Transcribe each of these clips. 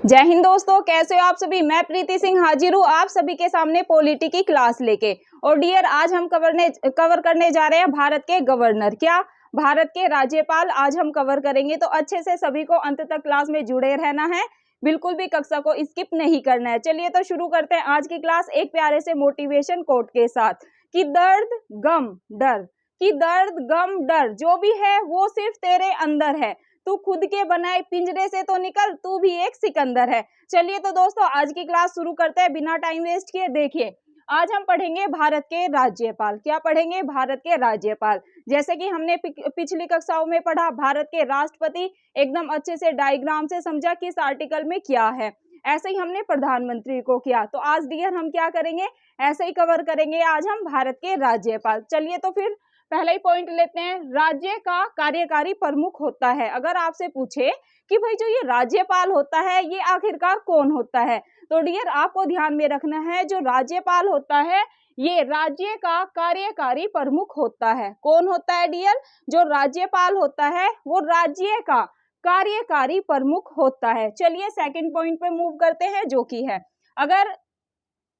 जय हिंद दोस्तों, कैसे हो आप सभी। मैं प्रीति सिंह हाजिर हूँ आप सभी के सामने पॉलिटी की क्लास लेके। और डियर, आज हम कवर करने जा रहे हैं भारत के गवर्नर, क्या भारत के राज्यपाल आज हम कवर करेंगे। तो अच्छे से सभी को अंत तक क्लास में जुड़े रहना है, बिल्कुल भी कक्षा को स्किप नहीं करना है। चलिए तो शुरू करते हैं आज की क्लास एक प्यारे से मोटिवेशन कोट के साथ कि दर्द गम डर, कि दर्द गम डर जो भी है वो सिर्फ तेरे अंदर है। तू खुद के बनाए पिंजरे से तो निकल, तू भी एक सिकंदर है। चलिए तो दोस्तों आज की क्लास शुरू करते हैं बिना टाइम वेस्ट किए। देखिए, आज हम पढ़ेंगे भारत के राज्यपाल। क्या पढ़ेंगे? भारत के राज्यपाल। जैसे कि हमने पिछली कक्षाओं में पढ़ा, भारत के राष्ट्रपति एकदम अच्छे से डायग्राम से समझा किस आर्टिकल में क्या है। ऐसे ही हमने प्रधानमंत्री को किया। तो आज डियर हम क्या करेंगे, ऐसे ही कवर करेंगे आज हम भारत के राज्यपाल। चलिए तो फिर पहला ही पॉइंट लेते हैं, राज्य का कार्यकारी प्रमुख होता है। अगर आपसे पूछे कि भाई जो ये राज्यपाल होता है ये आखिरकार कौन होता है, तो डियर आपको ध्यान में रखना है जो राज्यपाल होता है ये राज्य का कार्यकारी प्रमुख होता है। कौन होता है डियर? जो राज्यपाल होता है वो राज्य का कार्यकारी प्रमुख होता है। चलिए सेकंड पॉइंट पे मूव करते हैं जो कि है, अगर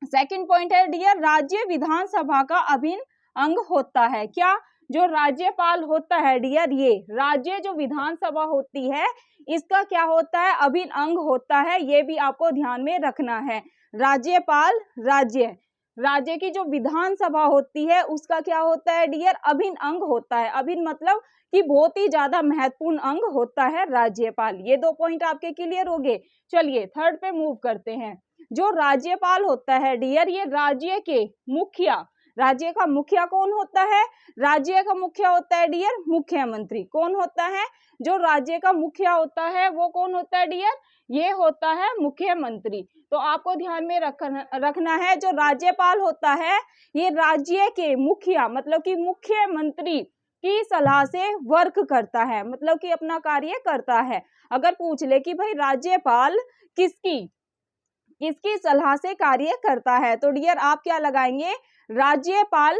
सेकंड पॉइंट है डियर, राज्य विधानसभा का अभिन्न अंग होता है। क्या? जो राज्यपाल होता है डियर, ये राज्य जो विधानसभा होती है इसका क्या होता है? अभिन्न अंग होता है। ये भी आपको ध्यान में रखना है। राज्यपाल राज्य की जो विधानसभा होती है उसका क्या होता है डियर? अभिन्न अंग होता है। अभिन्न मतलब कि बहुत ही ज्यादा महत्वपूर्ण अंग होता है राज्यपाल। ये दो पॉइंट आपके क्लियर हो गए। चलिए थर्ड पे मूव करते हैं। जो राज्यपाल होता है डियर, ये राज्य के मुखिया, राज्य का मुखिया कौन होता है? राज्य का मुखिया होता है डियर मुख्यमंत्री। कौन होता है? जो राज्य का मुखिया होता है वो कौन होता है डियर? ये होता है मुख्यमंत्री। तो आपको ध्यान में रखना है जो राज्यपाल होता है ये राज्य के मुखिया मतलब कि मुख्यमंत्री की सलाह से वर्क करता है, मतलब कि अपना कार्य करता है। अगर पूछ ले कि भाई राज्यपाल किसकी सलाह से कार्य करता है, तो डियर आप क्या लगाएंगे? राज्यपाल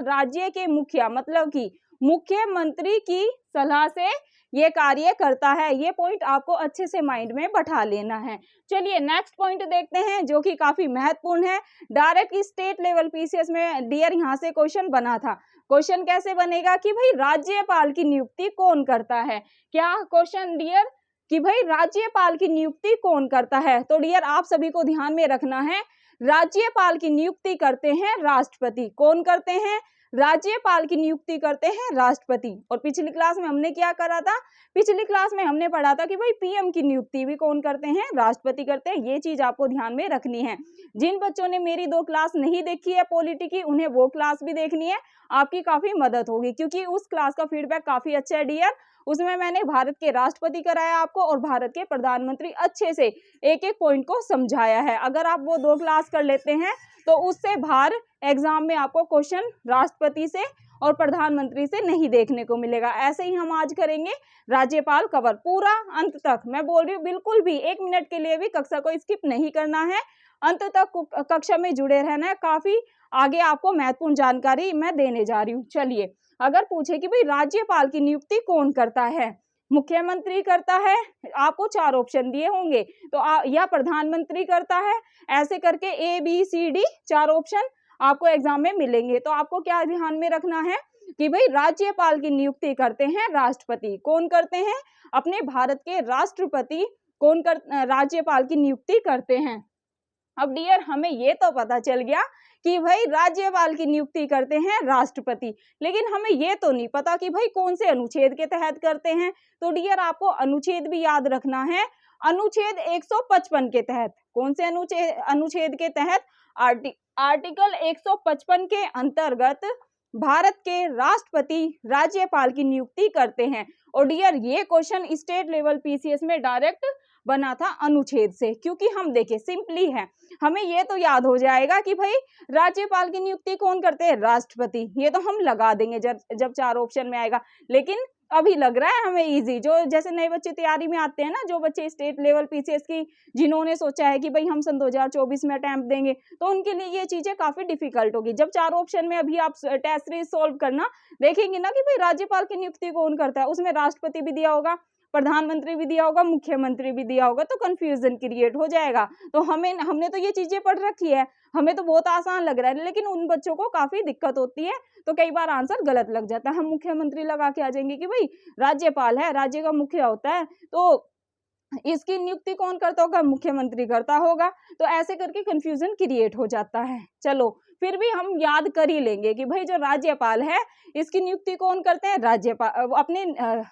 राज्य के मुखिया मतलब कि मुख्यमंत्री की सलाह से ये कार्य करता है। ये पॉइंट आपको अच्छे से माइंड में बैठा लेना है। चलिए नेक्स्ट पॉइंट देखते हैं जो कि काफी महत्वपूर्ण है। डायरेक्ट स्टेट लेवल पीसीएस में डियर यहाँ से क्वेश्चन बना था। क्वेश्चन कैसे बनेगा कि भाई राज्यपाल की नियुक्ति कौन करता है? क्या क्वेश्चन डियर कि भाई राज्यपाल की नियुक्ति कौन करता है? तो डियर आप सभी को ध्यान में रखना है, राज्यपाल की नियुक्ति करते हैं राष्ट्रपति। कौन करते हैं? राज्यपाल की नियुक्ति करते हैं राष्ट्रपति। और पिछली क्लास में हमने क्या करा था? पिछली क्लास में हमने पढ़ा था कि भाई पीएम की नियुक्ति भी कौन करते हैं? राष्ट्रपति करते हैं। ये चीज आपको ध्यान में रखनी है। जिन बच्चों ने मेरी 2 क्लास नहीं देखी है पॉलिटी की, उन्हें वो क्लास भी देखनी है, आपकी काफी मदद होगी, क्योंकि उस क्लास का फीडबैक काफी अच्छा है डियर। उसमें मैंने भारत के राष्ट्रपति कराया आपको और भारत के प्रधानमंत्री अच्छे से एक एक पॉइंट को समझाया है। अगर आप वो 2 क्लास कर लेते हैं तो उससे बाहर एग्जाम में आपको क्वेश्चन राष्ट्रपति से और प्रधानमंत्री से नहीं देखने को मिलेगा। ऐसे ही हम आज करेंगे राज्यपाल कवर पूरा अंत तक। मैं बोल रही हूँ बिल्कुल भी 1 मिनट के लिए भी कक्षा को स्किप नहीं करना है, अंत तक कक्षा में जुड़े रहना है। काफी आगे आपको महत्वपूर्ण जानकारी मैं देने जा रही हूँ। चलिए, अगर पूछे कि भाई राज्यपाल की नियुक्ति कौन करता है, मुख्यमंत्री करता है, आपको 4 ऑप्शन दिए होंगे, तो या प्रधानमंत्री करता है, ऐसे करके ABCD 4 ऑप्शन आपको एग्जाम में मिलेंगे। तो आपको क्या ध्यान में रखना है कि भाई राज्यपाल की नियुक्ति करते हैं राष्ट्रपति। कौन करते हैं? अपने भारत के राष्ट्रपति राज्यपाल की नियुक्ति करते हैं। अब डियर हमें ये तो पता चल गया कि भाई राज्यपाल की नियुक्ति करते हैं राष्ट्रपति, लेकिन हमें ये तो नहीं पता कि भाई कौन से अनुच्छेद के तहत करते हैं। तो डियर आपको अनुच्छेद भी याद रखना है। अनुच्छेद 155 के तहत, कौन से अनुच्छेद के तहत? आर्टिकल 155 के अंतर्गत भारत के राष्ट्रपति राज्यपाल की नियुक्ति करते हैं। और डियर ये क्वेश्चन स्टेट लेवल पीसीएस में डायरेक्ट बना था अनुच्छेद से, क्योंकि हम देखें सिंपली है, हमें ये तो याद हो जाएगा कि भाई राज्यपाल की नियुक्ति कौन करते हैं? राष्ट्रपति। ये तो हम लगा देंगे जब 4 ऑप्शन में आएगा। लेकिन अभी लग रहा है हमें इजी, जो जैसे नए बच्चे तैयारी में आते हैं ना, जो बच्चे स्टेट लेवल पीसीएस की जिन्होंने सोचा है कि भाई हम सन 2024 में अटेम्प्ट देंगे, तो उनके लिए ये चीजें काफी डिफिकल्ट होगी। जब 4 ऑप्शन में अभी आप टेस्ट सीरीज सोल्व करना देखेंगे ना कि भाई राज्यपाल की नियुक्ति कौन करता है, उसमें राष्ट्रपति भी दिया होगा, प्रधानमंत्री भी दिया होगा, मुख्यमंत्री भी दिया होगा, तो कंफ्यूजन क्रिएट हो जाएगा। तो हमने तो ये चीजें पढ़ रखी है, हमें तो बहुत आसान लग रहा है, लेकिन उन बच्चों को काफी दिक्कत होती है, तो कई बार आंसर गलत लग जाता है। हम मुख्यमंत्री लगा के आ जाएंगे कि भाई राज्यपाल है, राज्य का मुखिया होता है, तो इसकी नियुक्ति कौन करता होगा, मुख्यमंत्री करता होगा। तो ऐसे करके कंफ्यूजन क्रिएट हो जाता है। चलो फिर भी हम याद कर ही लेंगे कि भाई जो राज्यपाल है इसकी नियुक्ति कौन करते हैं, राज्यपाल। अपने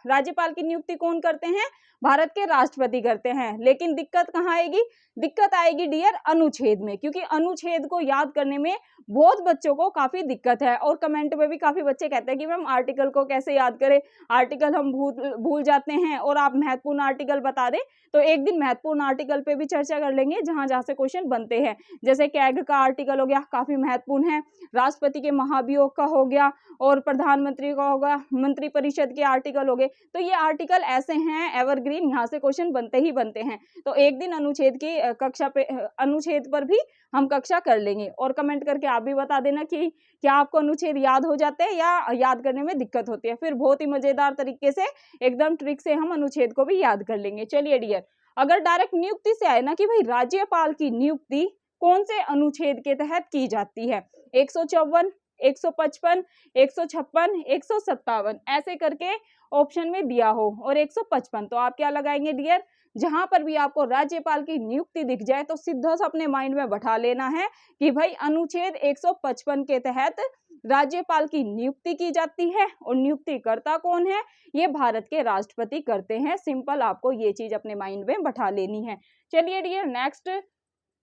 राज्यपाल की नियुक्ति कौन करते हैं, भारत के राष्ट्रपति करते हैं। लेकिन दिक्कत कहाँ आएगी, दिक्कत आएगी डियर अनुच्छेद में, क्योंकि अनुच्छेद को याद करने में बहुत बच्चों को काफी दिक्कत है। और कमेंट में भी काफी बच्चे कहते हैं कि मैम आर्टिकल को कैसे याद करें, आर्टिकल हम भूल जाते हैं, और आप महत्वपूर्ण आर्टिकल बता दें। तो एक दिन महत्वपूर्ण आर्टिकल पे भी चर्चा कर लेंगे, जहां जहां से क्वेश्चन बनते हैं। जैसे कैग का आर्टिकल हो गया, काफी महत्वपूर्ण है। राष्ट्रपति के महाभियोग का हो गया, और प्रधानमंत्री का होगा, मंत्रिपरिषद के आर्टिकल हो गए। तो ये आर्टिकल ऐसे हैं एवरग्रीन, यहाँ से क्वेश्चन बनते ही बनते हैं। तो एक दिन अनुच्छेद की कक्षा पे, अनुच्छेद पर भी हम कक्षा कर लेंगे। और कमेंट करके आप भी बता देना कि क्या आपको अनुच्छेद याद हो जाते हैं या याद करने में दिक्कत होती है। फिर बहुत ही मजेदार तरीके से एकदम ट्रिक से हम अनुच्छेद को भी याद कर लेंगे। चलिए डियर, अगर डायरेक्ट नियुक्ति से आए ना कि भाई राज्यपाल की नियुक्ति कौन से अनुच्छेद के तहत की जाती है, 154, 155, 156, 157 ऐसे करके ऑप्शन में दिया हो, और 155, तो आप क्या लगाएंगे डियर, जहां पर भी आपको राज्यपाल की नियुक्ति दिख जाए तो सीधा सा अपने माइंड में बैठा लेना है कि भाई अनुच्छेद 155 के तहत राज्यपाल की नियुक्ति की जाती है, और नियुक्तिकर्ता कौन है, ये भारत के राष्ट्रपति करते हैं। सिंपल, आपको ये चीज अपने माइंड में बैठा लेनी है। चलिए डियर, नेक्स्ट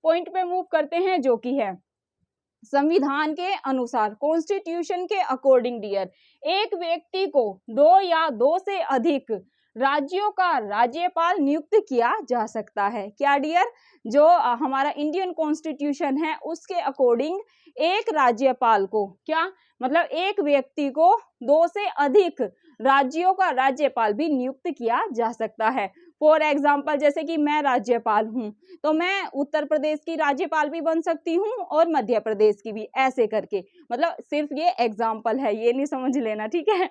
पॉइंट पे मूव करते हैं, जो कि है संविधान के अनुसार, कॉन्स्टिट्यूशन के अकॉर्डिंग डियर, एक व्यक्ति को 2 या 2 से अधिक राज्यों का राज्यपाल नियुक्त किया जा सकता है। क्या डियर, जो हमारा इंडियन कॉन्स्टिट्यूशन है उसके अकॉर्डिंग एक राज्यपाल को, क्या मतलब एक व्यक्ति को 2 से अधिक राज्यों का राज्यपाल भी नियुक्त किया जा सकता है। फॉर एग्जाम्पल, जैसे कि मैं राज्यपाल हूं, तो मैं उत्तर प्रदेश की राज्यपाल भी बन सकती हूं और मध्य प्रदेश की भी, ऐसे करके। मतलब सिर्फ ये एग्जाम्पल है, ये नहीं समझ लेना, ठीक है।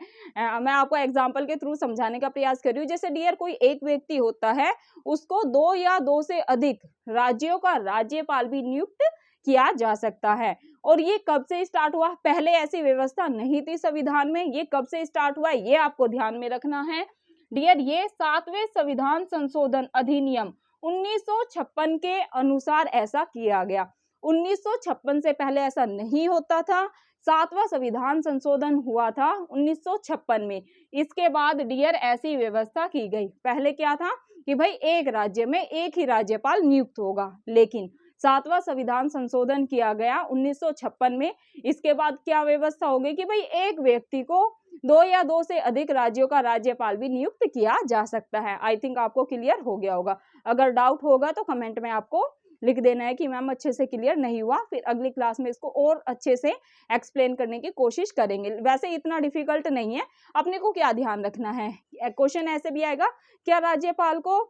मैं आपको एग्जाम्पल के थ्रू समझाने का प्रयास कर रही हूँ। जैसे डियर, कोई एक व्यक्ति होता है, उसको 2 या 2 से अधिक राज्यों का राज्यपाल भी नियुक्त किया जा सकता है। और ये कब से स्टार्ट हुआ, पहले ऐसी व्यवस्था नहीं थी संविधान में, ये कब से स्टार्ट हुआ ये आपको ध्यान में रखना है डियर। ये 7वें संविधान संशोधन अधिनियम 1956 के अनुसार ऐसा किया गया। 1956 से पहले ऐसा नहीं होता था। 7वां संविधान संशोधन हुआ था 1956 में। इसके बाद डियर ऐसी व्यवस्था की गई। पहले क्या था कि भाई एक राज्य में एक ही राज्यपाल नियुक्त होगा, लेकिन 7वां संविधान संशोधन किया गया 1956 में। इसके बाद क्या व्यवस्था हो गई कि भाई एक व्यक्ति को 2 या 2 से अधिक राज्यों का राज्यपाल भी नियुक्त किया जा सकता है। आई थिंक आपको क्लियर हो गया होगा। अगर डाउट होगा तो कमेंट में आपको लिख देना है कि मैम अच्छे से क्लियर नहीं हुआ, फिर अगली क्लास में इसको और अच्छे से एक्सप्लेन करने की कोशिश करेंगे। वैसे इतना डिफिकल्ट नहीं है। अपने को क्या ध्यान रखना है, क्वेश्चन ऐसे भी आएगा, क्या राज्यपाल को,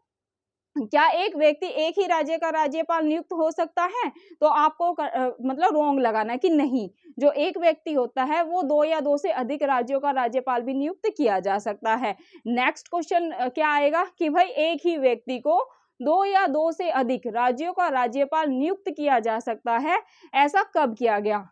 क्या एक व्यक्ति एक ही राज्य का राज्यपाल नियुक्त हो सकता है, तो आपको मतलब रॉन्ग लगाना है कि नहीं, जो एक व्यक्ति होता है वो 2 या 2 से अधिक राज्यों का राज्यपाल भी नियुक्त किया जा सकता है। नेक्स्ट क्वेश्चन क्या आएगा कि भाई एक ही व्यक्ति को 2 या 2 से अधिक राज्यों का राज्यपाल नियुक्त किया जा सकता है, ऐसा कब किया गया,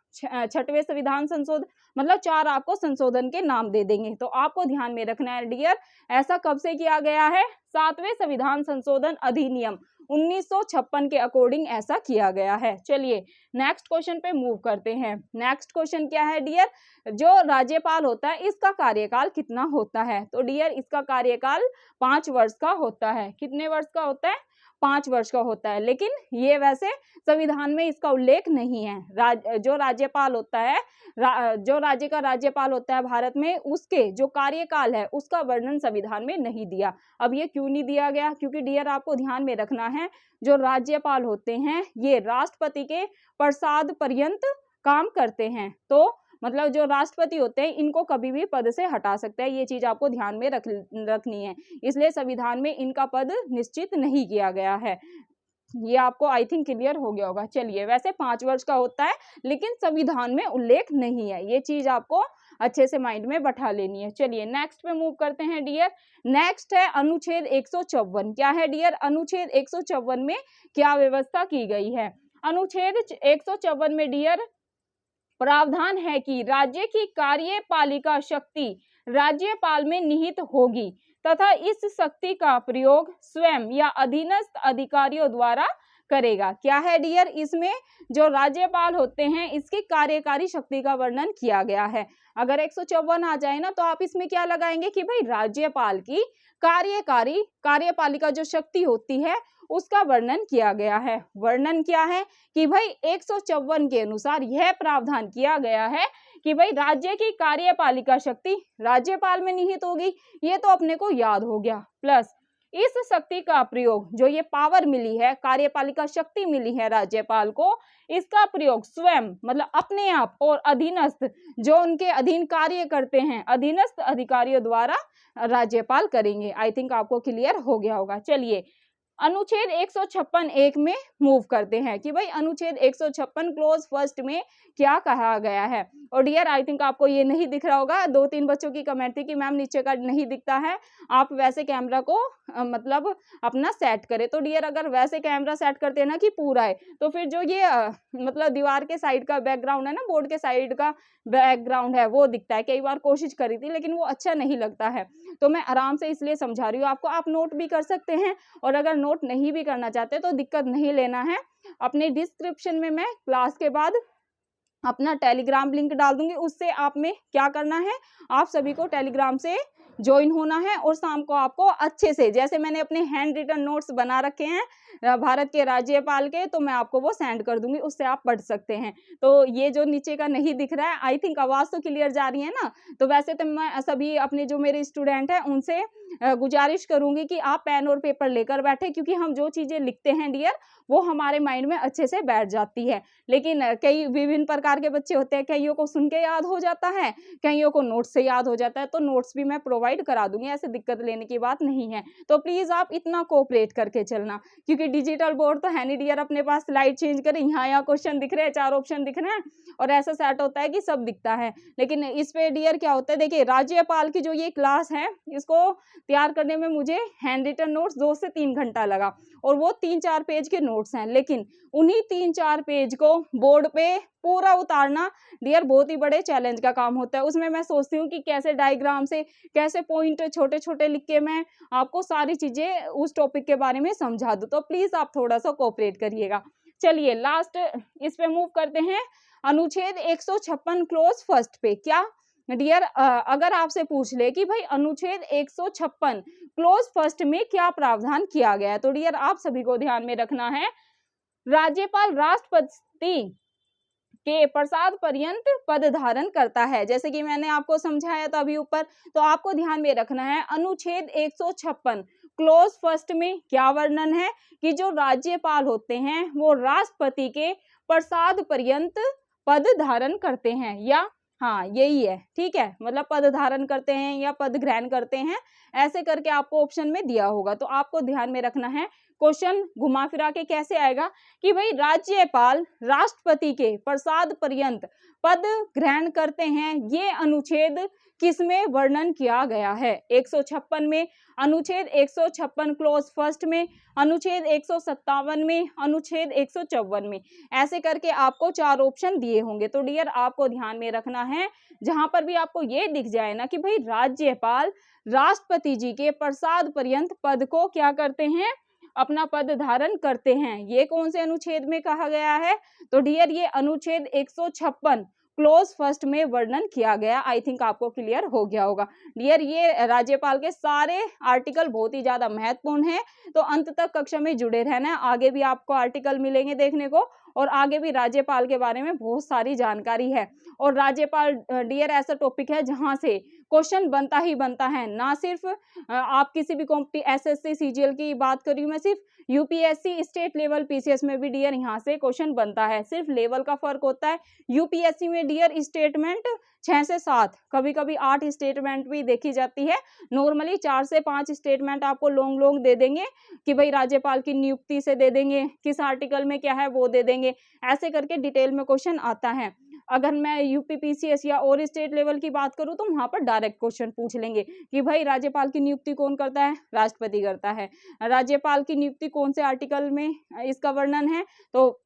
6वें संविधान संशोधन, मतलब 4 आपको संशोधन के नाम दे देंगे, तो आपको ध्यान में रखना है डियर, ऐसा कब से किया गया है, 7वें संविधान संशोधन अधिनियम 1956 के अकॉर्डिंग ऐसा किया गया है। चलिए नेक्स्ट क्वेश्चन पे मूव करते हैं। नेक्स्ट क्वेश्चन क्या है डियर, जो राज्यपाल होता है इसका कार्यकाल कितना होता है, तो डियर इसका कार्यकाल 5 वर्ष का होता है। कितने वर्ष का होता है, 5 वर्ष का होता है, लेकिन ये वैसे संविधान में इसका उल्लेख नहीं है। जो राज्यपाल होता है, जो राज्य का राज्यपाल होता है भारत में, उसके जो कार्यकाल है उसका वर्णन संविधान में नहीं दिया। अब ये क्यों नहीं दिया गया, क्योंकि डियर आपको ध्यान में रखना है, जो राज्यपाल होते हैं ये राष्ट्रपति के प्रसाद पर्यंत काम करते हैं। तो मतलब जो राष्ट्रपति होते हैं इनको कभी भी पद से हटा सकते हैं, ये चीज आपको ध्यान में रखनी है। इसलिए संविधान में इनका पद निश्चित नहीं किया गया है। ये आपको आई थिंक क्लियर हो गया होगा। चलिए, वैसे 5 वर्ष का होता है लेकिन संविधान में उल्लेख नहीं है, ये चीज आपको अच्छे से माइंड में बैठा लेनी है। चलिए नेक्स्ट पे मूव करते हैं डियर। नेक्स्ट है अनुच्छेद 154। क्या है डियर? अनुच्छेद 154 में क्या व्यवस्था की गई है? अनुच्छेद 154 में डियर प्रावधान है कि राज्य की कार्यपालिका शक्ति राज्यपाल में निहित होगी तथा इस शक्ति का प्रयोग स्वयं या अधीनस्थ अधिकारियों द्वारा करेगा। क्या है डियर? इसमें जो राज्यपाल होते हैं इसकी कार्यकारी शक्ति का वर्णन किया गया है। अगर 154 आ जाए ना तो आप इसमें क्या लगाएंगे कि भाई राज्यपाल की कार्यपालिका जो शक्ति होती है उसका वर्णन किया गया है। वर्णन क्या है कि भाई 154 के अनुसार यह प्रावधान किया गया है कि भाई राज्य की कार्यपालिका शक्ति राज्यपाल में निहित होगी, ये तो अपने को याद हो गया। प्लस इस शक्ति का प्रयोग, जो ये पावर मिली है, कार्यपालिका शक्ति मिली है राज्यपाल को, इसका प्रयोग स्वयं मतलब अपने आप और अधीनस्थ जो उनके अधीन कार्य करते हैं अधीनस्थ अधिकारियों द्वारा राज्यपाल करेंगे। आई थिंक आपको क्लियर हो गया होगा। चलिए अनुच्छेद 156(1) में मूव करते हैं कि भाई अनुच्छेद 156 क्लोज फर्स्ट में क्या कहा गया है। और डियर आई थिंक आपको ये नहीं दिख रहा होगा, 2-3 बच्चों की कमेंट थी कि मैम नीचे का नहीं दिखता है, आप वैसे कैमरा को मतलब अपना सेट करें। तो डियर अगर वैसे कैमरा सेट करते हैं ना कि पूरा है, तो फिर जो ये मतलब दीवार के साइड का बैकग्राउंड है ना, बोर्ड के साइड का बैकग्राउंड है वो दिखता है। कई बार कोशिश करी थी लेकिन वो अच्छा नहीं लगता है, तो मैं आराम से इसलिए समझा रही हूँ आपको। आप नोट भी कर सकते हैं और अगर नोट नहीं भी करना चाहते तो दिक्कत नहीं लेना है। अपने डिस्क्रिप्शन में मैं क्लास के बाद अपना टेलीग्राम लिंक डाल दूंगी, उससे आप में क्या करना है, आप सभी को टेलीग्राम से ज्वाइन होना है और शाम को आपको अच्छे से, जैसे मैंने अपने हैंड रिटन नोट्स बना रखे हैं भारत के राज्यपाल के, तो मैं आपको वो सेंड कर दूंगी, उससे आप पढ़ सकते हैं। तो ये जो नीचे का नहीं दिख रहा है, आई थिंक आवाज तो क्लियर जा रही है ना। तो वैसे तो मैं सभी अपने जो मेरे स्टूडेंट हैं उनसे गुजारिश करूंगी कि आप पेन और पेपर लेकर बैठे, क्योंकि हम जो चीजें लिखते हैं डियर वो हमारे माइंड में अच्छे से बैठ जाती है। लेकिन कई विभिन्न प्रकार के बच्चे होते हैं, कईयों को सुन के याद हो जाता है, कईयों को नोट्स से याद हो जाता है, तो नोट्स भी मैं प्रोवाइड करा दूंगी, ऐसे दिक्कत लेने की बात नहीं है। तो प्लीज आप इतना कोऑपरेट करके चलना, क्योंकि डिजिटल बोर्ड तो है नहीं डियर अपने पास स्लाइड चेंज करें, यहाँ क्वेश्चन दिख रहे हैं, 4 ऑप्शन दिख रहे हैं और ऐसा सेट होता है कि सब दिखता है। लेकिन इस पे डियर क्या होता है, देखिए राज्यपाल की जो ये क्लास है इसको तैयार करने में मुझे हैंड रिटन नोट्स 2 से 3 घंटा लगा और वो 3-4 पेज के नोट्स हैं, लेकिन उन्हीं 3-4 पेज को बोर्ड पे पूरा उतारना डियर बहुत ही बड़े चैलेंज का काम होता है। उसमें मैं सोचती हूँ कि कैसे डायग्राम से, कैसे पॉइंट छोटे छोटे लिख के मैं आपको सारी चीजें उस टॉपिक के बारे में समझा दूँ। तो प्लीज आप थोड़ा सा कोऑपरेट करिएगा। चलिए लास्ट इस पे मूव करते हैं, अनुच्छेद 156 क्लोज फर्स्ट पे। क्या डियर अगर आपसे पूछ ले कि भाई अनुच्छेद 156 क्लोज फर्स्ट में क्या प्रावधान किया गया है, तो डियर आप सभी को ध्यान में रखना है, राज्यपाल राष्ट्रपति के प्रसाद पर्यंत पद धारण करता है। जैसे कि मैंने आपको समझाया था अभी ऊपर, तो आपको ध्यान में रखना है अनुच्छेद 156 क्लोज फर्स्ट में क्या वर्णन है कि जो राज्यपाल होते हैं वो राष्ट्रपति के प्रसाद पर्यंत पद धारण करते हैं, या हाँ यही है, ठीक है, मतलब पद धारण करते हैं या पद ग्रहण करते हैं, ऐसे करके आपको ऑप्शन में दिया होगा। तो आपको ध्यान में रखना है, क्वेश्चन घुमा फिरा के कैसे आएगा कि भाई राज्यपाल राष्ट्रपति के प्रसाद पर्यंत पद ग्रहण करते हैं, ये अनुच्छेद किसमें वर्णन किया गया है, 156 में, अनुच्छेद 156 क्लोज फर्स्ट में, अनुच्छेद 157 में, अनुच्छेद 154 में, ऐसे करके आपको 4 ऑप्शन दिए होंगे। तो डियर आपको ध्यान में रखना है, जहां पर भी आपको ये दिख जाए ना कि भाई राज्यपाल राष्ट्रपति जी के प्रसाद पर्यंत पद को क्या करते हैं, अपना पद धारण करते हैं, ये कौन से अनुच्छेद में कहा गया है, तो डियर ये अनुच्छेद 156 क्लोज फर्स्ट में वर्णन किया गया। आई थिंक आपको क्लियर हो गया होगा डियर। ये राज्यपाल के सारे आर्टिकल बहुत ही ज्यादा महत्वपूर्ण है, तो अंत तक कक्षा में जुड़े रहना, आगे भी आपको आर्टिकल मिलेंगे देखने को, और आगे भी राज्यपाल के बारे में बहुत सारी जानकारी है। और राज्यपाल डियर ऐसा टॉपिक है जहां से क्वेश्चन बनता ही बनता है। ना सिर्फ आप किसी भी एसएससी सीजीएल की बात कर रही हूँ मैं, सिर्फ यूपीएससी स्टेट लेवल पीसीएस में भी डियर यहाँ से क्वेश्चन बनता है। सिर्फ लेवल का फर्क होता है। यूपीएससी में डियर स्टेटमेंट 6 से 7, कभी कभी 8 स्टेटमेंट भी देखी जाती है। नॉर्मली 4 से 5 स्टेटमेंट आपको लॉन्ग लॉन्ग दे देंगे कि भाई राज्यपाल की नियुक्ति से दे देंगे, किस आर्टिकल में क्या है वो दे देंगे, ऐसे करके डिटेल में क्वेश्चन आता है। अगर मैं यूपी पीसीएस या और स्टेट लेवल की बात करूं तो वहां पर डायरेक्ट क्वेश्चन पूछ लेंगे कि भाई राज्यपाल की नियुक्ति कौन करता है, राष्ट्रपति करता है। राज्यपाल की नियुक्ति कौन से आर्टिकल में इसका वर्णन है, तो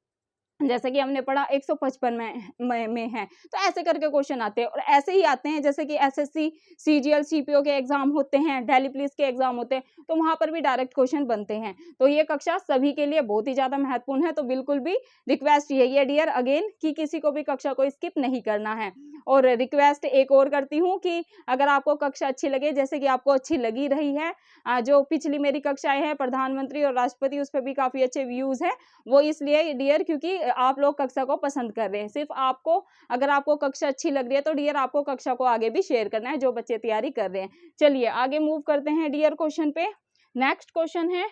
जैसे कि हमने पढ़ा 155 में है। तो ऐसे करके क्वेश्चन आते हैं। और ऐसे ही आते हैं जैसे कि एसएससी सीजीएल सीपीओ के एग्जाम होते हैं, दिल्ली पुलिस के एग्जाम होते हैं, तो वहां पर भी डायरेक्ट क्वेश्चन बनते हैं। तो ये कक्षा सभी के लिए बहुत ही ज्यादा महत्वपूर्ण है। तो बिल्कुल भी रिक्वेस्ट यही है डियर अगेन कि किसी को भी कक्षा को स्किप नहीं करना है। और रिक्वेस्ट एक और करती हूँ कि अगर आपको कक्षा अच्छी लगे, जैसे कि आपको अच्छी लगी रही है, जो पिछली मेरी कक्षाएं हैं प्रधानमंत्री और राष्ट्रपति, उस पर भी काफी अच्छे व्यूज हैं, वो इसलिए डियर क्योंकि आप लोग कक्षा को पसंद कर रहे हैं। सिर्फ आपको, अगर आपको कक्षा अच्छी लग रही है तो डियर आपको कक्षा को आगे भी शेयर करना है, जो बच्चे तैयारी कर रहे हैं। चलिए आगे मूव करते हैं डियर क्वेश्चन पे। नेक्स्ट क्वेश्चन है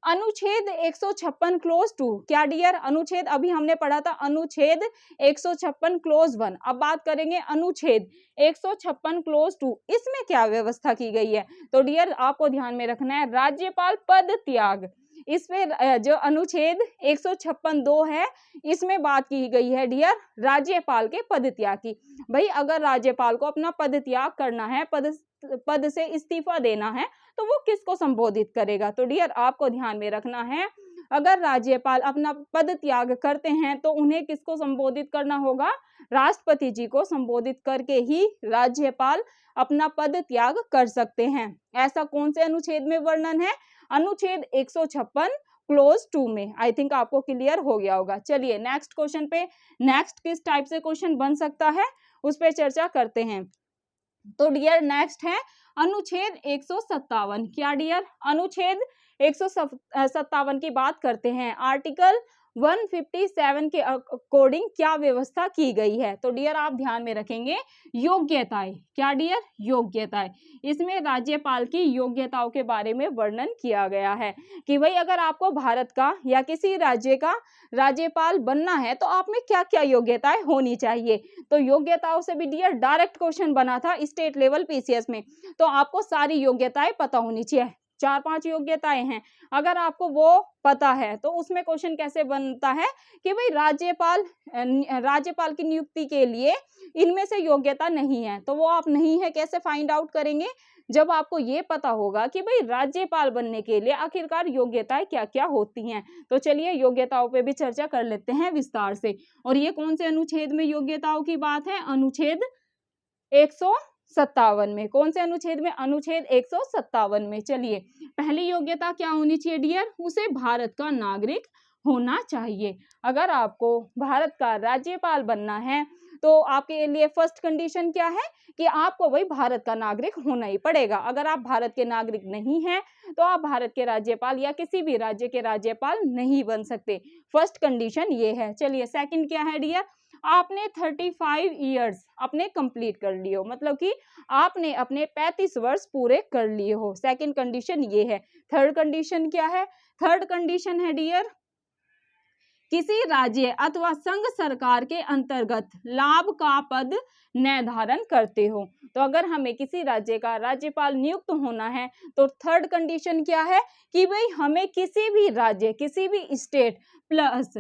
अनुच्छेद 156 क्लोज 2। क्या डियर अनुच्छेद, अभी हमने पढ़ा था अनुच्छेद 156 क्लोज 1, अब बात करेंगे अनुच्छेद 156 क्लोज 2, इसमें क्या व्यवस्था की गई है। तो डियर आपको ध्यान में रखना है राज्यपाल पद त्याग। इसमें जो अनुच्छेद 156(2) है, इसमें बात की गई है डियर राज्यपाल के पद त्याग की। भाई अगर राज्यपाल को अपना पद त्याग करना है, पद से इस्तीफा देना है, तो वो किसको संबोधित करेगा। तो डियर आपको ध्यान में रखना है, अगर राज्यपाल अपना पद त्याग करते हैं तो उन्हें किसको संबोधित करना होगा, राष्ट्रपति जी को संबोधित करके ही राज्यपाल अपना पद त्याग कर सकते हैं। ऐसा कौन से अनुच्छेद में वर्णन है, अनुच्छेद 156 क्लोज 2 में। आई थिंक आपको क्लियर हो गया होगा। चलिए नेक्स्ट क्वेश्चन पे, नेक्स्ट किस टाइप से क्वेश्चन बन सकता है उस पर चर्चा करते हैं। तो डियर नेक्स्ट है अनुच्छेद 157। क्या डियर अनुच्छेद 157 की बात करते हैं। आर्टिकल 157 के अकॉर्डिंग क्या व्यवस्था की गई है। तो डियर आप ध्यान में रखेंगे योग्यताएं। क्या डियर योग्यताएं, इसमें राज्यपाल की योग्यताओं के बारे में वर्णन किया गया है कि भाई अगर आपको भारत का या किसी राज्य का राज्यपाल बनना है तो आप में क्या क्या योग्यताएं होनी चाहिए। तो योग्यताओं से भी डियर डायरेक्ट क्वेश्चन बना था स्टेट लेवल पीसीएस में, तो आपको सारी योग्यताएं पता होनी चाहिए। 4-5 योग्यताएं हैं, अगर आपको वो पता है तो उसमें क्वेश्चन कैसे बनता है कि भाई राज्यपाल की नियुक्ति के लिए इनमें से योग्यता नहीं है, तो वो आप नहीं है कैसे फाइंड आउट करेंगे, जब आपको ये पता होगा कि भाई राज्यपाल बनने के लिए आखिरकार योग्यताएं क्या क्या होती हैं। तो चलिए योग्यताओं पे भी चर्चा कर लेते हैं विस्तार से। और ये कौन से अनुच्छेद में योग्यताओं की बात है, अनुच्छेद 157 में। कौन से अनुच्छेद में, अनुच्छेद 157 में। चलिए पहली योग्यता क्या होनी चाहिए डियर, उसे भारत का नागरिक होना चाहिए। अगर आपको भारत का राज्यपाल बनना है तो आपके लिए फर्स्ट कंडीशन क्या है कि आपको भाई भारत का नागरिक होना ही पड़ेगा। अगर आप भारत के नागरिक नहीं हैं तो आप भारत के राज्यपाल या किसी भी राज्य के राज्यपाल नहीं बन सकते। फर्स्ट कंडीशन ये है। चलिए सेकंड क्या है डियर, आपने 35 ईयर्स अपने कंप्लीट कर लिए हो, मतलब कि आपने अपने 35 वर्ष पूरे कर लिए हो। सेकंड कंडीशन ये है। थर्ड कंडीशन क्या है, थर्ड कंडीशन है डियर किसी राज्य अथवा संघ सरकार के अंतर्गत लाभ का पद निर्धारण करते हो। तो अगर हमें किसी राज्य का राज्यपाल नियुक्त होना है तो थर्ड कंडीशन क्या है कि भाई हमें किसी भी राज्य, किसी भी स्टेट प्लस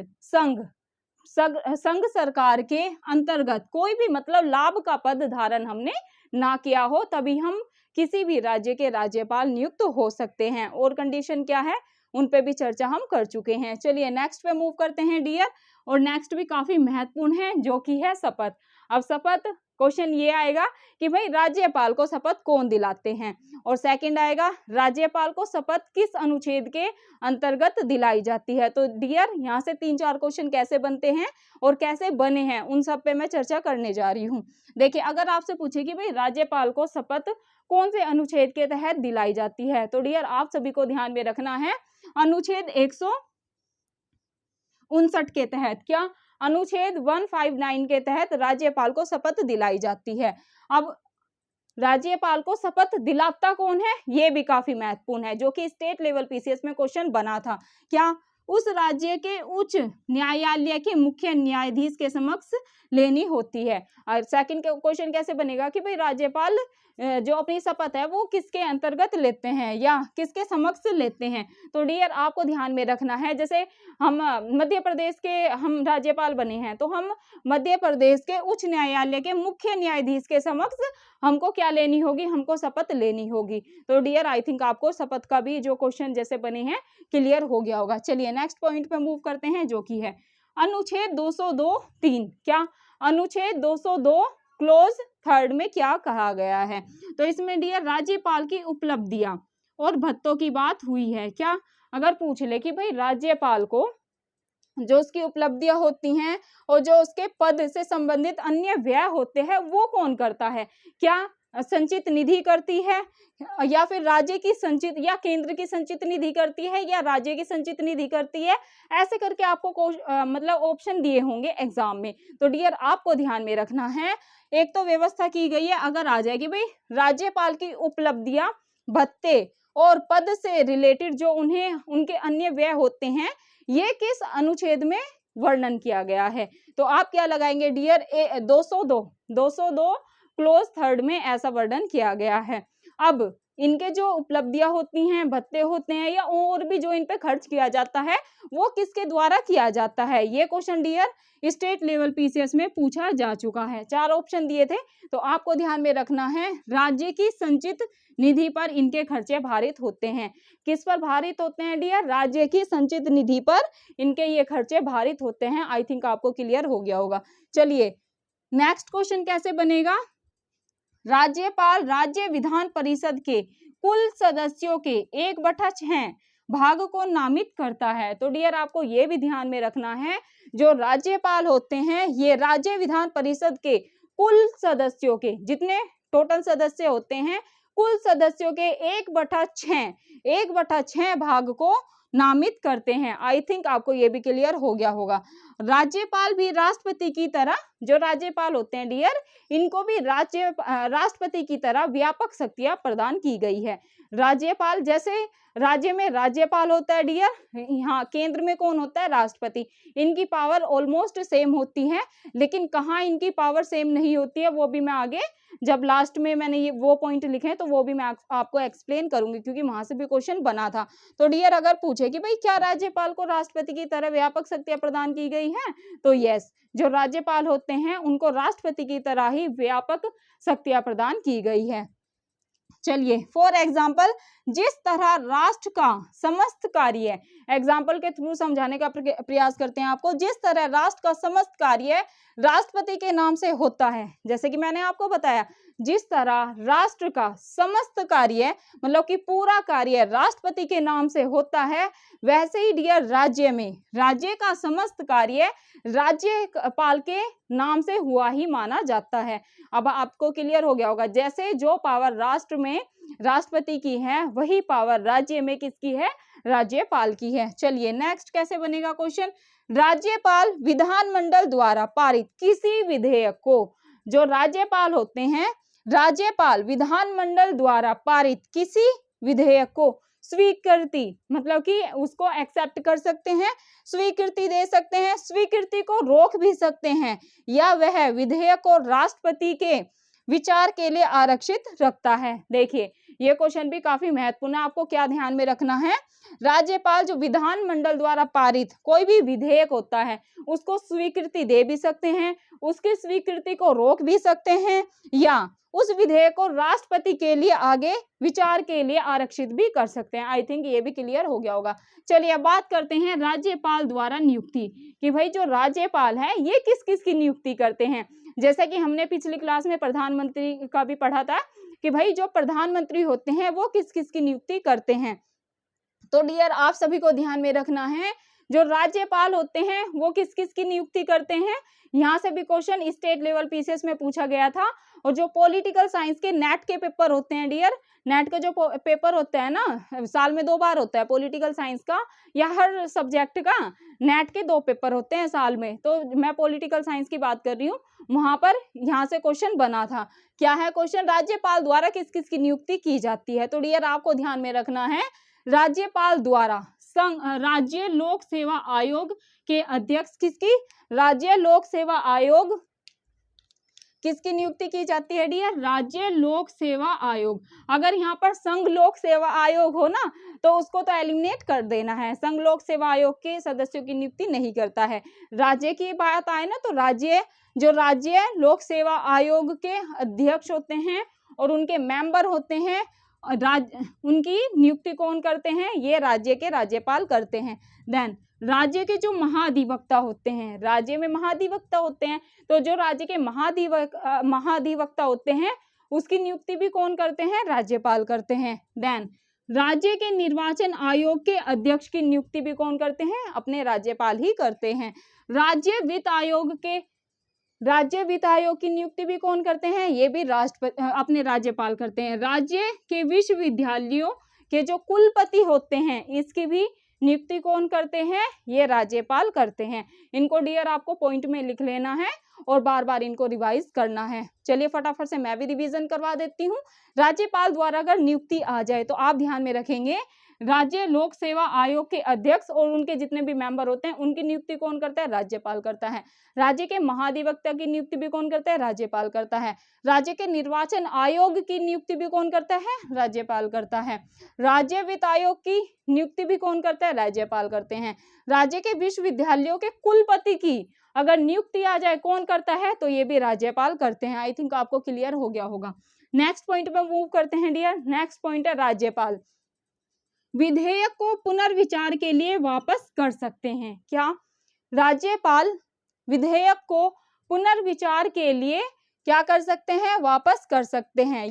संघ सरकार के अंतर्गत कोई भी मतलब लाभ का पद धारण हमने ना किया हो, तभी हम किसी भी राज्य के राज्यपाल नियुक्त हो सकते हैं। और कंडीशन क्या है उन पे भी चर्चा हम कर चुके हैं। चलिए नेक्स्ट पे मूव करते हैं डियर, और नेक्स्ट भी काफी महत्वपूर्ण है जो कि है शपथ। अब शपथ क्वेश्चन ये आएगा कि भाई राज्यपाल को शपथ कौन दिलाते हैं, और सेकंड आएगा राज्यपाल को शपथ किस अनुच्छेद के अंतर्गत दिलाई जाती है। तो डियर यहाँ से 3-4 क्वेश्चन कैसे बनते हैं और कैसे बने हैं उन सब पे मैं चर्चा करने जा रही हूँ। देखिए अगर आपसे पूछे कि भाई राज्यपाल को शपथ कौन से अनुच्छेद के तहत दिलाई जाती है, तो डियर आप सभी को ध्यान में रखना है अनुच्छेद 159 के तहत। क्या, अनुच्छेद 159 के तहत राज्यपाल को शपथ दिलाई जाती है। अब राज्यपाल को शपथ दिलाता कौन है, ये भी काफी महत्वपूर्ण है, जो कि स्टेट लेवल पीसीएस में क्वेश्चन बना था। क्या, उस राज्य के उच्च न्यायालय के मुख्य न्यायाधीश के समक्ष लेनी होती है। और सेकंड क्वेश्चन कैसे बनेगा कि भाई राज्यपाल जो अपनी शपथ है वो किसके अंतर्गत लेते हैं या किसके समक्ष लेते हैं। तो डियर आपको ध्यान में रखना है, जैसे हम मध्य प्रदेश के हम राज्यपाल बने हैं तो हम मध्य प्रदेश के उच्च न्यायालय के मुख्य न्यायाधीश के समक्ष हमको क्या लेनी होगी, हमको शपथ लेनी होगी। तो डियर आई थिंक आपको शपथ का भी जो क्वेश्चन जैसे बने हैं क्लियर हो गया होगा। चलिए नेक्स्ट पॉइंट पे मूव करते हैं, जो कि है अनुच्छेद 202(3). क्या, अनुच्छेद 202 क्लोज थर्ड में क्या कहा गया है। तो इसमें डियर राज्यपाल की उपलब्धियां और भत्तों की बात हुई है। क्या, अगर पूछ ले कि भाई राज्यपाल को जो उसकी उपलब्धियां होती हैं और जो उसके पद से संबंधित अन्य व्यय होते हैं वो कौन करता है। क्या संचित निधि करती है, या फिर राज्य की संचित या केंद्र की संचित निधि करती है, या राज्य की संचित निधि करती है। ऐसे करके आपको मतलब ऑप्शन दिए होंगे एग्जाम में। तो डियर आपको ध्यान में रखना है, एक तो व्यवस्था की गई है, अगर आ जाएगी भाई राज्यपाल की उपलब्धियां, भत्ते और पद से रिलेटेड जो उन्हें उनके अन्य व्यय होते हैं ये किस अनुच्छेद में वर्णन किया गया है। तो आप क्या लगाएंगे डियर, 202 क्लोज थर्ड में ऐसा वर्णन किया गया है। अब इनके जो उपलब्धियां होती हैं, भत्ते होते हैं या और भी जो इन पे खर्च किया जाता है वो किसके द्वारा किया जाता है, ये question dear state level PCS में पूछा जा चुका है। 4 ऑप्शन दिए थे, तो आपको ध्यान में रखना है राज्य की संचित निधि पर इनके खर्चे भारित होते हैं। किस पर भारित होते हैं डियर, राज्य की संचित निधि पर इनके ये खर्चे भारित होते हैं। आई थिंक आपको क्लियर हो गया होगा। चलिए नेक्स्ट क्वेश्चन कैसे बनेगा, राज्यपाल राज्य विधान परिषद के कुल सदस्यों के 1/6 भाग को नामित करता है। तो डियर आपको ये भी ध्यान में रखना है, जो राज्यपाल होते हैं ये राज्य विधान परिषद के कुल सदस्यों के, जितने टोटल सदस्य होते हैं कुल सदस्यों के 1/6 भाग को नामित करते हैं। आई थिंक आपको ये भी क्लियर हो गया होगा। राज्यपाल भी राष्ट्रपति की तरह, जो राज्यपाल होते हैं डियर इनको भी राष्ट्रपति की तरह व्यापक शक्तियां प्रदान की गई है। राज्यपाल जैसे राज्य में राज्यपाल होता है डियर, यहाँ केंद्र में कौन होता है, राष्ट्रपति। इनकी पावर ऑलमोस्ट सेम होती है, लेकिन कहाँ इनकी पावर सेम नहीं होती है वो भी मैं आगे जब लास्ट में मैंने ये वो पॉइंट लिखे हैं तो वो भी मैं आपको एक्सप्लेन करूंगी, क्योंकि वहां से भी क्वेश्चन बना था। तो डियर अगर पूछे कि भाई क्या राज्यपाल को राष्ट्रपति की तरह व्यापक शक्तियां प्रदान की गई हैं, तो यस, जो राज्यपाल होते हैं उनको राष्ट्रपति की तरह ही व्यापक शक्तियां प्रदान की गई है। चलिए फॉर एग्जाम्पल, जिस तरह राष्ट्र का समस्त कार्य, एग्जाम्पल के थ्रू समझाने का प्रयास करते हैं आपको, जिस तरह राष्ट्र का समस्त कार्य राष्ट्रपति के नाम से होता है, जैसे कि मैंने आपको बताया जिस तरह राष्ट्र का समस्त कार्य मतलब कि पूरा कार्य राष्ट्रपति के नाम से होता है, वैसे ही डियर राज्य में राज्य का समस्त कार्य राज्यपाल के नाम से हुआ ही माना जाता है। अब आपको क्लियर हो गया होगा, जैसे जो पावर राष्ट्र में राष्ट्रपति की है वही पावर राज्य में किसकी है, राज्यपाल की है। चलिए नेक्स्ट कैसे बनेगा क्वेश्चन, राज्यपाल विधानमंडल द्वारा पारित किसी विधेयक को, जो राज्यपाल होते हैं राज्यपाल विधानमंडल द्वारा पारित किसी विधेयक को स्वीकृति मतलब कि उसको एक्सेप्ट कर सकते हैं, स्वीकृति दे सकते हैं, स्वीकृति को रोक भी सकते हैं, या वह विधेयक को राष्ट्रपति के विचार के लिए आरक्षित रखता है। देखिए ये क्वेश्चन भी काफी महत्वपूर्ण है, आपको क्या ध्यान में रखना है, राज्यपाल जो विधानमंडल द्वारा पारित कोई भी विधेयक होता है उसको स्वीकृति दे भी सकते हैं, उसकी स्वीकृति को रोक भी सकते हैं, या उस विधेयक को राष्ट्रपति के लिए आगे विचार के लिए आरक्षित भी कर सकते हैं। आई थिंक ये भी क्लियर हो गया होगा। चलिए अब बात करते हैं राज्यपाल द्वारा नियुक्ति, कि भाई जो राज्यपाल है ये किस किस की नियुक्ति करते हैं। जैसा कि हमने पिछली क्लास में प्रधानमंत्री का भी पढ़ा था कि भाई जो प्रधानमंत्री होते हैं वो किस किस की नियुक्ति करते हैं। तो डियर आप सभी को ध्यान में रखना है, जो राज्यपाल होते हैं वो किस किस की नियुक्ति करते हैं, यहाँ से भी क्वेश्चन स्टेट लेवल पीसीएस में पूछा गया था। और जो पॉलिटिकल साइंस के नेट के पेपर होते हैं डियर, नेट का जो पेपर होता है ना, साल में 2 बार होता है, पॉलिटिकल साइंस का या हर सब्जेक्ट का नेट के 2 पेपर होते हैं साल में, तो मैं पॉलिटिकल साइंस की बात कर रही हूँ, वहां पर यहाँ से क्वेश्चन बना था। क्या है क्वेश्चन, राज्यपाल द्वारा किस किस की नियुक्ति की जाती है। तो डियर आपको ध्यान में रखना है, राज्यपाल द्वारा राज्य लोक सेवा आयोग के अध्यक्ष किसकी, राज्य लोक सेवा आयोग किसकी नियुक्ति की जाती है डियर, राज्य लोक सेवा आयोग। अगर यहाँ पर संघ लोक सेवा आयोग हो ना तो उसको तो एलिमिनेट कर देना है, संघ लोक सेवा आयोग के सदस्यों की नियुक्ति नहीं करता है। राज्य की बात आए ना तो राज्य लोक सेवा आयोग के अध्यक्ष होते हैं और उनके मेंबर होते हैं, उनकी नियुक्ति कौन करते हैं, ये राज्य के राज्यपाल करते हैं। देन राज्य के जो महाधिवक्ता होते हैं, राज्य में महाधिवक्ता होते हैं, तो जो राज्य के महाधिवक्ता होते हैं उसकी नियुक्ति भी कौन करते हैं, राज्यपाल करते हैं। देन राज्य के निर्वाचन आयोग के अध्यक्ष की नियुक्ति भी कौन करते हैं, अपने राज्यपाल ही करते हैं। राज्य वित्त आयोग की नियुक्ति भी कौन करते हैं, ये भी अपने राज्यपाल करते हैं। राज्य के विश्वविद्यालयों के जो कुलपति होते हैं इसकी भी नियुक्ति कौन करते हैं, ये राज्यपाल करते हैं। इनको डियर आपको पॉइंट में लिख लेना है और बार बार इनको रिवाइज करना है। चलिए फटाफट से मैं भी रिवीजन करवा देती हूँ। राज्यपाल द्वारा अगर नियुक्ति आ जाए तो आप ध्यान में रखेंगे, राज्य लोक सेवा आयोग के अध्यक्ष और उनके जितने भी मेंबर होते हैं उनकी नियुक्ति कौन करता है, राज्यपाल करता है। राज्य के महाधिवक्ता की नियुक्ति भी कौन करता है, राज्यपाल करता है। राज्य के निर्वाचन आयोग की नियुक्ति भी कौन करता है, राज्यपाल करता है। राज्य वित्त आयोग की नियुक्ति भी कौन करता है, राज्यपाल करते हैं। राज्य के विश्वविद्यालयों के कुलपति की अगर नियुक्ति आ जाए कौन करता है, तो ये भी राज्यपाल करते हैं। आई थिंक आपको क्लियर हो गया होगा। नेक्स्ट पॉइंट पे मूव करते हैं डियर। नेक्स्ट पॉइंट है राज्यपाल विधेयक को पुनर्विचार के लिए वापस कर सकते हैं। क्या, राज्यपाल विधेयक को पुनर्विचार के लिए क्या कर सकते हैं, वापस कर सकते हैं,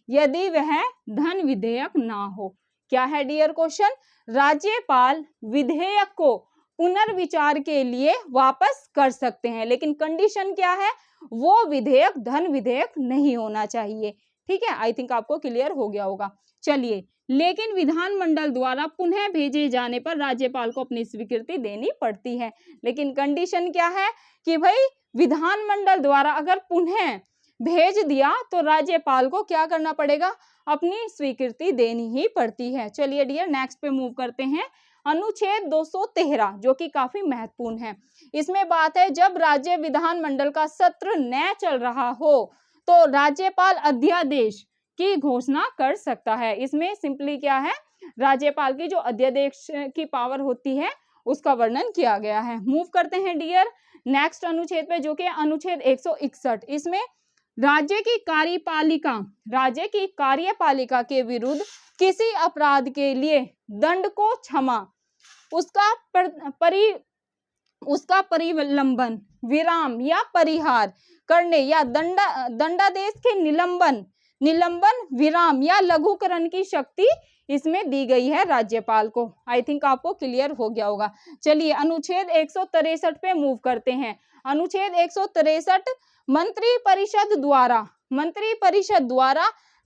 यदि वह धन विधेयक ना हो। क्या है डियर क्वेश्चन, राज्यपाल विधेयक को पुनर्विचार के लिए वापस कर सकते हैं, लेकिन कंडीशन क्या है, वो विधेयक धन विधेयक नहीं होना चाहिए। ठीक है, आई थिंक आपको क्लियर हो गया होगा। चलिए, लेकिन विधानमंडल द्वारा पुनः भेजे जाने पर राज्यपाल को अपनी स्वीकृति देनी पड़ती है। लेकिन कंडीशन क्या है कि भाई विधानमंडल द्वारा अगर पुनः भेज दिया तो राज्यपाल को क्या करना पड़ेगा, अपनी स्वीकृति देनी ही पड़ती है। चलिए डियर नेक्स्ट पे मूव करते हैं। अनुच्छेद 213 जो कि काफी महत्वपूर्ण है। इसमें बात है, जब राज्य विधानमंडल का सत्र न चल रहा हो तो राज्यपाल अध्यादेश की घोषणा कर सकता है। इसमें सिंपली क्या है, राज्यपाल की जो अध्यादेश की पावर होती है उसका वर्णन किया गया है। मूव करते हैं डियर नेक्स्ट अनुच्छेद पे जो कि अनुच्छेद 161। इसमें राज्य की कार्यपालिका के विरुद्ध किसी अपराध के लिए दंड को क्षमा, उसका परिलंबन, विराम या परिहार करने या दंडादेश के निलंबन, विराम या लघुकरण की शक्ति इसमें दी गई है राज्यपाल को। आई थिंक आपको क्लियर हो गया होगा। चलिए अनुच्छेद 163 पे मूव करते हैं। अनुच्छेद 163 मंत्री परिषद द्वारा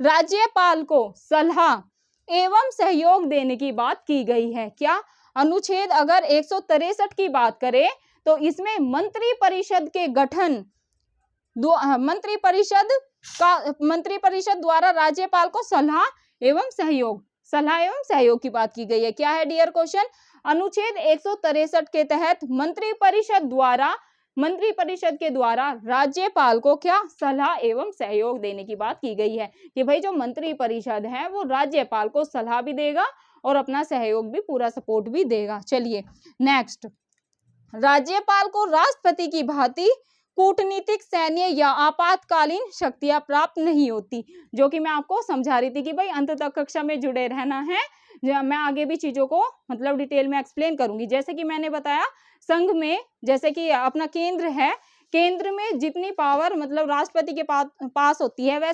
राज्यपाल को सलाह एवं सहयोग देने की बात की गई है। क्या, अनुच्छेद अगर 163 की बात करें तो इसमें मंत्री परिषद द्वारा राज्यपाल को सलाह एवं सहयोग की बात की गई है। क्या है डियर क्वेश्चन, अनुच्छेद 163 के तहत मंत्री परिषद के द्वारा राज्यपाल को क्या, सलाह एवं सहयोग देने की बात की गई है कि भाई जो मंत्री परिषद है वो राज्यपाल को सलाह भी देगा और अपना सहयोग भी, पूरा सपोर्ट भी देगा। चलिए नेक्स्ट, राज्यपाल को राष्ट्रपति की भांति कूटनीतिक, सैन्य या आपातकालीन शक्तियां प्राप्त नहीं होती, जो कि मैं आपको समझा रही थी कि भाई अंत तक कक्षा में जुड़े रहना है। मैं आगे भी चीजों को मतलब डिटेल में एक्सप्लेन करूंगी। जैसे कि मैंने बताया संघ में जैसे कि अपना केंद्र है, केंद्र में जितनी पावर मतलब राष्ट्रपति के पास होती है, वैसे